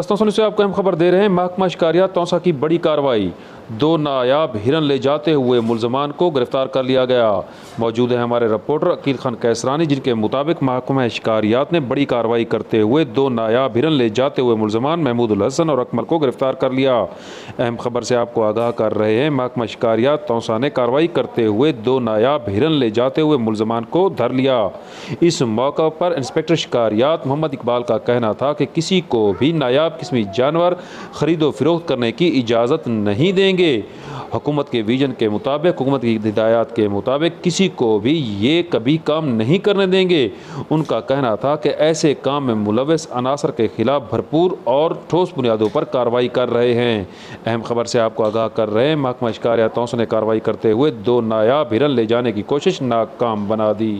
तस्सुन से आपको अहम खबर दे रहे हैं। महकमा शिकारियात तौसा की बड़ी कार्रवाई, 2 नायाब हिरन ले जाते हुए मुलजमान को गिरफ्तार कर लिया गया। मौजूद है हमारे रिपोर्टर अकील खान कैसरानी, जिनके मुताबिक महकमा शिकारियात ने बड़ी कार्रवाई करते हुए 2 नायाब हिरन ले जाते हुए मुलजमान महमूद उल हसन और अकमल को गिरफ्तार कर लिया। अहम खबर से आपको आगाह कर रहे हैं। महकमा शिकारियात तौसा ने कार्रवाई करते हुए 2 नायाब हिरन ले जाते हुए मुलजमान को धर लिया। इस मौका पर इंस्पेक्टर शिकारियात मोहम्मद इकबाल का कहना था कि किसी को भी नायाब किस्मी जानवर खरीदो फरोख्त करने की इजाज़त नहीं देंगे। हुकूमत के विजन के मुताबिक, हुकूमत की हिदायत के मुताबिक किसी को भी ये कभी काम नहीं करने देंगे। उनका कहना था कि ऐसे काम में मुलविस अनासर के खिलाफ भरपूर और ठोस बुनियादों पर कार्रवाई कर रहे हैं। अहम खबर से आपको आगाह कर रहे हैं। महकमा शिकारियात तौसा ने कार्रवाई करते हुए 2 नायाब हिरन ले जाने की कोशिश नाकाम बना दी।